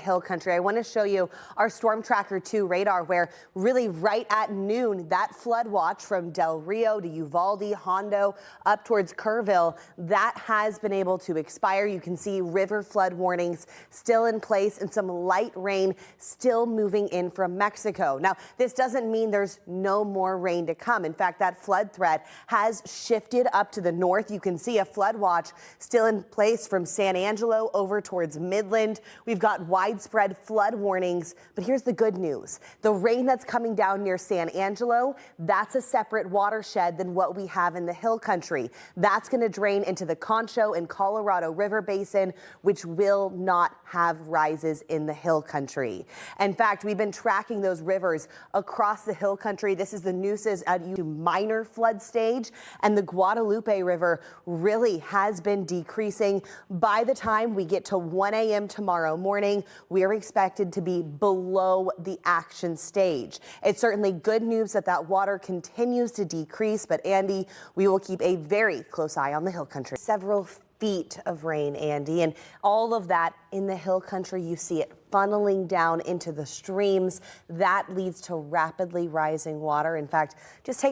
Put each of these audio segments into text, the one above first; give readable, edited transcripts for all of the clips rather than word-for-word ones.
hill country. I want to show you our Storm Tracker 2 radar, where really right at noon, that flood watch from Del Rio to Uvalde, Hondo, up towards Kerrville, that has been able to expire. You can see river flood warnings still in place and some light rain still moving in from Mexico. Now, this doesn't mean there's no more rain to come. In fact, that flood threat has shifted up to the north. You can see a flood watch still in place from San Angelo over towards Midland. We've got widespread flood warnings, but here's the good news. The rain that's coming down near San Angelo, that's a separate watershed than what we have in the hill country. That's going to drain into the Concho and Colorado River Basin, which will not have rises in the hill country. In fact, we've been tracking those rivers across the hill country. This is the Nueces at minor flood stage, and the Guadalupe River really has been decreasing. By the time we get to 1 a.m. tomorrow morning, we are expected to be below the action stage. It's certainly good news that that water continues to decrease, but Andy, we will keep a very close eye on the hill country. Several feet of rain, Andy, and all of that in the hill country. You see it funneling down into the streams. That leads to rapidly rising water. In fact,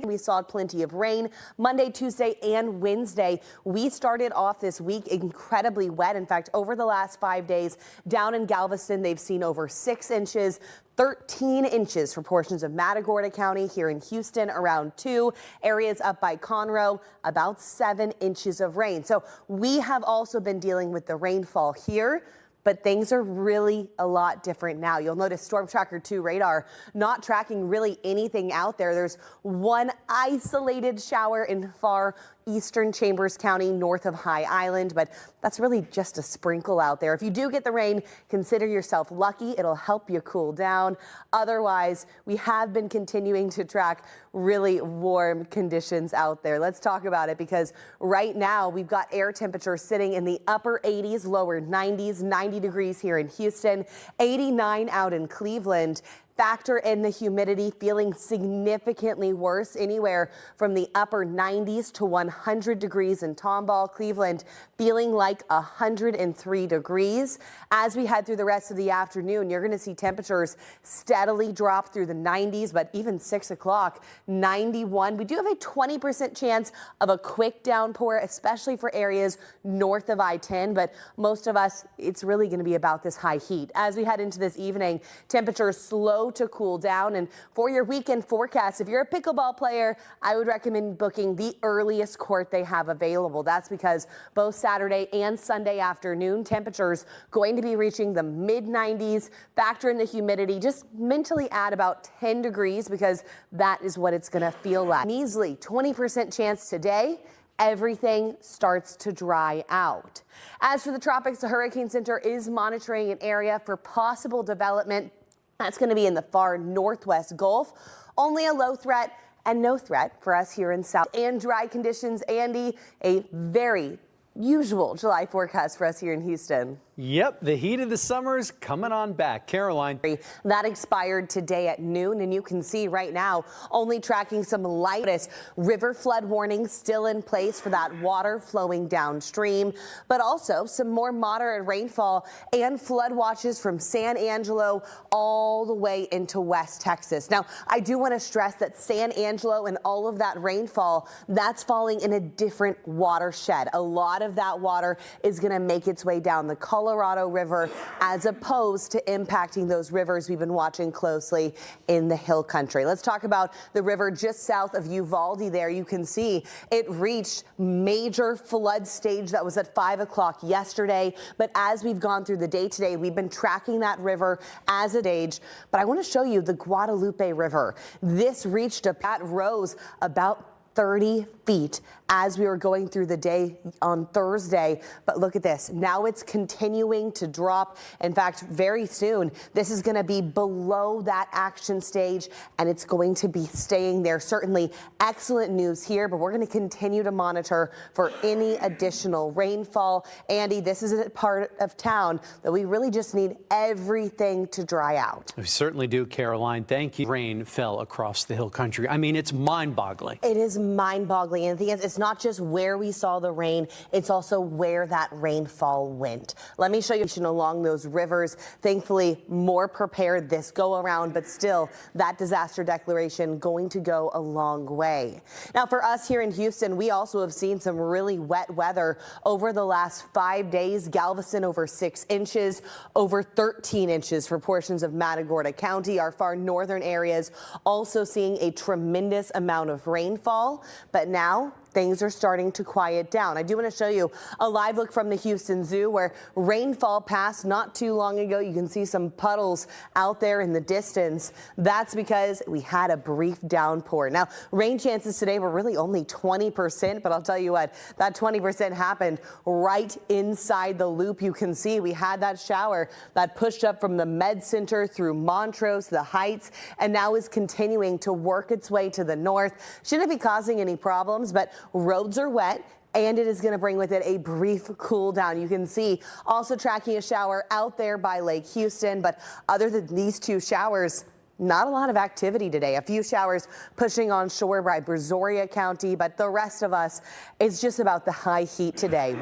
we saw plenty of rain Monday, Tuesday, and Wednesday. We started off this week incredibly wet. In fact, over the last 5 days down in Galveston, they've seen over 6 inches. 13 inches for portions of Matagorda County. Here in Houston, around 2. Areas up by Conroe, about 7 inches of rain. So we have also been dealing with the rainfall here, but things are really a lot different now. You'll notice Storm Tracker 2 radar not tracking really anything out there. There's one isolated shower in far eastern Chambers County north of High Island, but that's really just a sprinkle out there. If you do get the rain, consider yourself lucky. It'll help you cool down. Otherwise, we have been continuing to track really warm conditions out there. Let's talk about it, because right now we've got air temperatures sitting in the upper 80s, lower 90s, 90 degrees here in Houston, 89 out in Cleveland. Factor in the humidity, feeling significantly worse, anywhere from the upper 90s to 100 degrees in Tomball, Cleveland, feeling like 103 degrees. As we head through the rest of the afternoon, you're going to see temperatures steadily drop through the 90s, but even 6 o'clock, 91. We do have a 20% chance of a quick downpour, especially for areas north of I-10, but most of us, it's really going to be about this high heat. As we head into this evening, temperatures slow to cool down. And for your weekend forecast, if you're a pickleball player, I would recommend booking the earliest court they have available. That's because both Saturday and Sunday afternoon, temperatures going to be reaching the mid-90s. Factor in the humidity, just mentally add about 10 degrees, because that is what it's going to feel like. Measly 20% chance today. Everything starts to dry out. As for the tropics, the Hurricane Center is monitoring an area for possible development. That's going to be in the far northwest Gulf. Only a low threat and no threat for us here in South. And dry conditions, Andy, a very usual July forecast for us here in Houston. Yep, the heat of the summer is coming on back. Caroline. That expired today at noon, and you can see right now only tracking some lightest river flood warnings still in place for that water flowing downstream, but also some more moderate rainfall and flood watches from San Angelo all the way into West Texas. Now, I do want to stress that San Angelo and all of that rainfall, that's falling in a different watershed. A lot of that water is going to make its way down the Colorado River, as opposed to impacting those rivers we've been watching closely in the hill country. Let's talk about the river just south of Uvalde there. You can see it reached major flood stage. That was at 5 o'clock yesterday. But as we've gone through the day today, we've been tracking that river as a stage. But I want to show you the Guadalupe River. This rose about 30 feet as we were going through the day on Thursday. But look at this. Now it's continuing to drop. In fact, very soon, this is going to be below that action stage, and it's going to be staying there. Certainly excellent news here, but we're going to continue to monitor for any additional rainfall. Andy, this is a part of town that we really just need everything to dry out. We certainly do, Caroline. Thank you. Rain fell across the hill country. I mean, it's mind-boggling. It is mind-boggling. And the thing is, it's not just where we saw the rain, it's also where that rainfall went. Let me show you along those rivers. Thankfully, more prepared this go around, but still that disaster declaration going to go a long way. Now for us here in Houston, we also have seen some really wet weather over the last 5 days. Galveston over 6 inches, over 13 inches for portions of Matagorda County. Our far northern areas also seeing a tremendous amount of rainfall, but now things are starting to quiet down. I do want to show you a live look from the Houston Zoo where rainfall passed not too long ago. You can see some puddles out there in the distance. That's because we had a brief downpour. Now, rain chances today were really only 20%, but I'll tell you what, that 20% happened right inside the loop. You can see we had that shower that pushed up from the Med Center through Montrose, the Heights, and now is continuing to work its way to the north. Shouldn't be causing any problems, but roads are wet, and it is going to bring with it a brief cool down. You can see also tracking a shower out there by Lake Houston, but other than these two showers, not a lot of activity today. A few showers pushing on shore by Brazoria County, but the rest of us, it's just about the high heat today.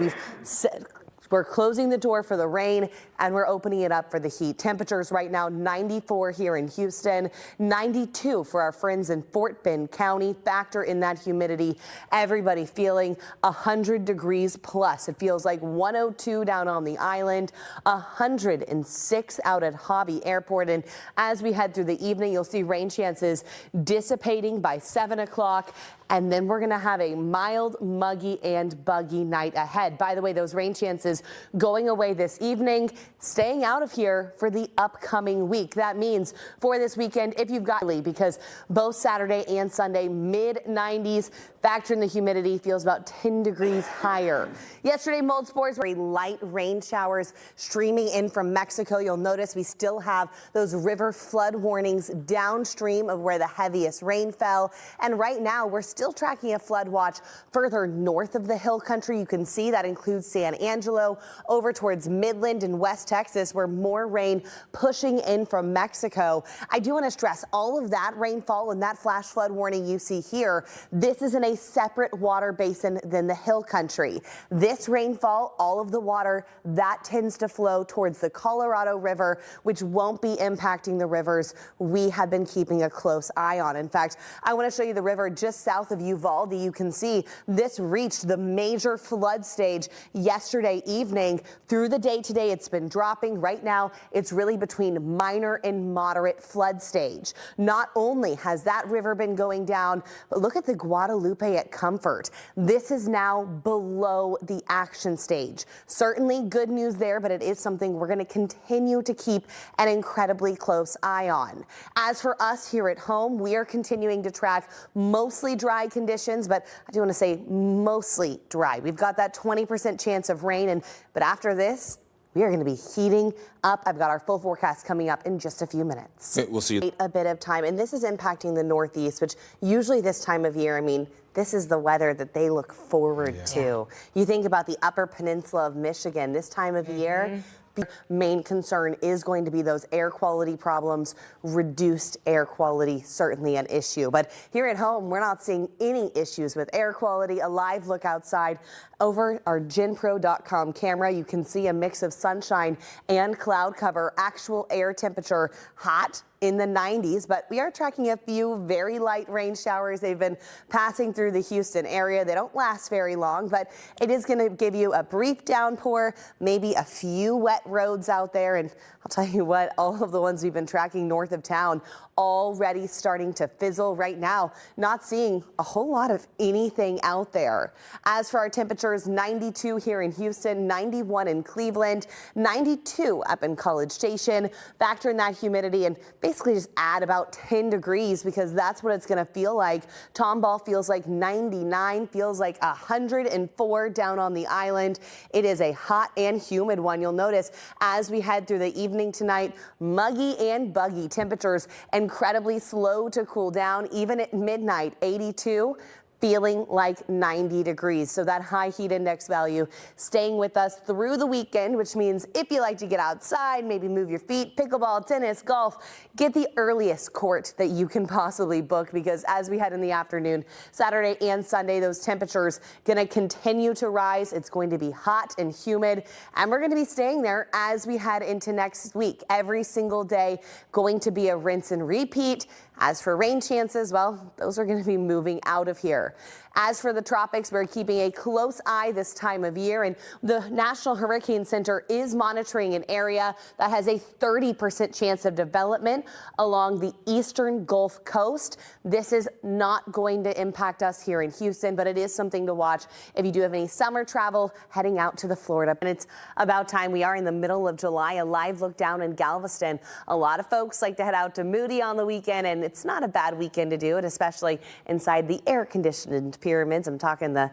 We're closing the door for the rain and we're opening it up for the heat. Temperatures right now 94 here in Houston, 92 for our friends in Fort Bend County. Factor in that humidity. Everybody feeling 100 degrees plus. It feels like 102 down on the island, 106 out at Hobby Airport. And as we head through the evening, you'll see rain chances dissipating by 7 o'clock. And then we're going to have a mild, muggy and buggy night ahead. By the way, those rain chances going away this evening, staying out of here for the upcoming week. That means for this weekend, if you've got because both Saturday and Sunday, mid-90s, factor in the humidity, feels about 10 degrees higher. Yesterday, mold spores were light rain showers streaming in from Mexico. You'll notice we still have those river flood warnings downstream of where the heaviest rain fell. And right now, we're still tracking a flood watch further north of the hill country. You can see that includes San Angelo over towards Midland and West Texas, where more rain pushing in from Mexico. I do want to stress all of that rainfall and that flash flood warning you see here. This is in a separate water basin than the hill country. This rainfall, all of the water that tends to flow towards the Colorado River, which won't be impacting the rivers we have been keeping a close eye on. In fact, I want to show you the river just south of Uvalde. You can see this reached the major flood stage yesterday evening. Through the day today, it's been dropping. Right now, it's really between minor and moderate flood stage. Not only has that river been going down, but look at the Guadalupe at Comfort. This is now below the action stage. Certainly good news there, but it is something we're going to continue to keep an incredibly close eye on. As for us here at home, we are continuing to track mostly dry conditions, but I do want to say mostly dry. We've got that 20% chance of rain, but after this, we are going to be heating up. I've got our full forecast coming up in just a few minutes. Okay, we'll see you. A bit of time, and this is impacting the Northeast, which usually this time of year, I mean, this is the weather that they look forward to. You think about the Upper Peninsula of Michigan this time of year. The main concern is going to be those air quality problems. Reduced air quality, certainly an issue. But here at home, we're not seeing any issues with air quality. A live look outside over our GenPro.com camera. You can see a mix of sunshine and cloud cover. Actual air temperature hot in the 90s, but we are tracking a few very light rain showers. They've been passing through the Houston area. They don't last very long, but it is going to give you a brief downpour, maybe a few wet roads out there. And I'll tell you what, all of the ones we've been tracking north of town already starting to fizzle right now. Not seeing a whole lot of anything out there. As for our temperatures, 92 here in Houston, 91 in Cleveland, 92 up in College Station. Factor in that humidity and basically just add about 10 degrees because that's what it's going to feel like. Tomball feels like 99, feels like 104 down on the island. It is a hot and humid one. You'll notice as we head through the evening tonight, muggy and buggy temperatures, incredibly slow to cool down. Even at midnight, 82. feeling like 90 degrees. So that high heat index value staying with us through the weekend, which means if you like to get outside, maybe move your feet, pickleball, tennis, golf, get the earliest court that you can possibly book, because as we head in the afternoon, Saturday and Sunday, those temperatures going to continue to rise. It's going to be hot and humid, and we're going to be staying there as we head into next week. Every single day going to be a rinse and repeat. As for rain chances, well, those are going to be moving out of here. As for the tropics, we're keeping a close eye this time of year, and the National Hurricane Center is monitoring an area that has a 30% chance of development along the eastern Gulf Coast. This is not going to impact us here in Houston, but it is something to watch if you do have any summer travel heading out to the Florida. And it's about time. We are in the middle of July. A live look down in Galveston. A lot of folks like to head out to Moody on the weekend, and it's not a bad weekend to do it, especially inside the air-conditioned pyramids. I'm talking the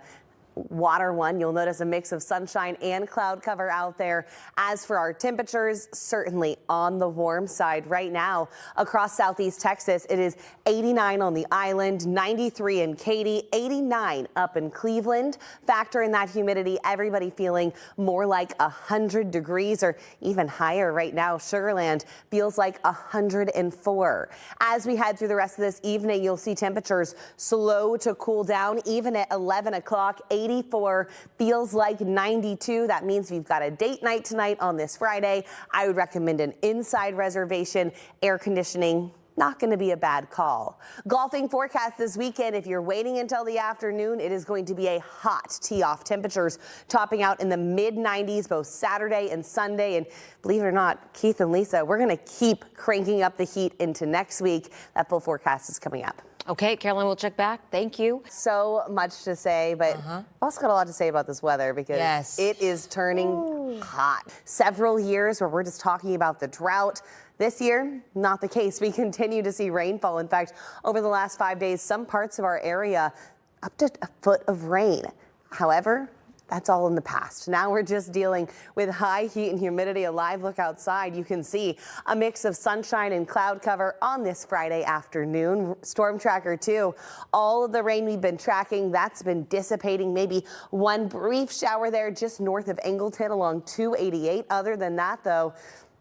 water one. You'll notice a mix of sunshine and cloud cover out there. As for our temperatures, certainly on the warm side right now across southeast Texas. It is 89 on the island, 93 in Katy, 89 up in Cleveland. Factor in that humidity, everybody feeling more like 100 degrees or even higher right now. Sugar Land feels like 104. As we head through the rest of this evening, you'll see temperatures slow to cool down even at 11 o'clock. 84 feels like 92. That means we've got a date night tonight on this Friday. I would recommend an inside reservation. Air conditioning, not going to be a bad call. Golfing forecast this weekend. If you're waiting until the afternoon, it is going to be a hot tee-off. Temperatures topping out in the mid-90s both Saturday and Sunday. And believe it or not, Keith and Lisa, we're going to keep cranking up the heat into next week. That full forecast is coming up. Okay, Caroline, we'll check back. Thank you. So much to say, but I've also got a lot to say about this weather because it is turning hot. Several years where we're just talking about the drought. This year, not the case. We continue to see rainfall. In fact, over the last 5 days, some parts of our area up to a foot of rain. However, that's all in the past. Now we're just dealing with high heat and humidity. A live look outside, you can see a mix of sunshine and cloud cover on this Friday afternoon. Storm Tracker 2, all of the rain we've been tracking, that's been dissipating. Maybe one brief shower there just north of Angleton along 288. Other than that, though,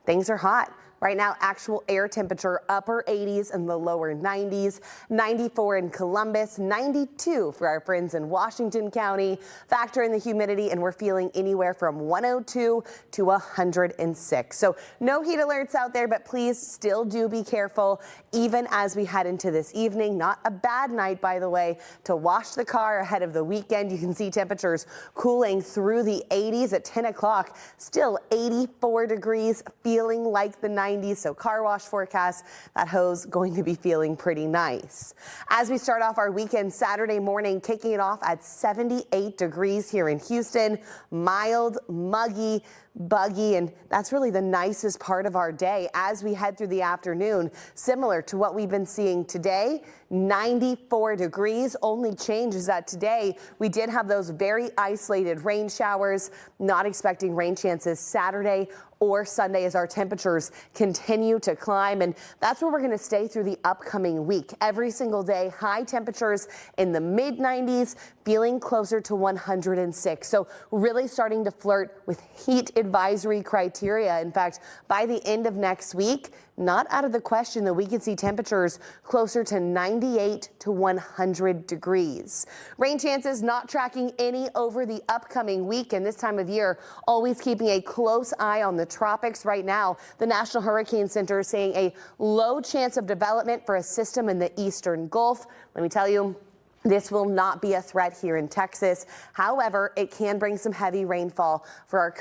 things are hot. Right now, actual air temperature upper 80s and the lower 90s, 94 in Columbus, 92 for our friends in Washington County. Factor in the humidity and we're feeling anywhere from 102 to 106. So no heat alerts out there, but please still do be careful even as we head into this evening. Not a bad night, by the way, to wash the car ahead of the weekend. You can see temperatures cooling through the 80s at 10 o'clock. Still 84 degrees, feeling like the 90s. So car wash forecast, that hose going to be feeling pretty nice. As we start off our weekend Saturday morning, kicking it off at 78 degrees here in Houston. Mild, muggy, buggy, and that's really the nicest part of our day as we head through the afternoon. Similar to what we've been seeing today, 94 degrees. Only change is that today we did have those very isolated rain showers. Not expecting rain chances Saturday or Sunday as our temperatures continue to climb, and that's where we're going to stay through the upcoming week. Every single day, high temperatures in the mid-90s, feeling closer to 106. So really starting to flirt with heat advisory criteria. In fact, by the end of next week, not out of the question that we could see temperatures closer to 98 to 100 degrees. Rain chances not tracking any over the upcoming week, and this time of year, always keeping a close eye on the tropics. Right now, the National Hurricane Center is saying a low chance of development for a system in the eastern Gulf. Let me tell you, this will not be a threat here in Texas. However, it can bring some heavy rainfall for our coast.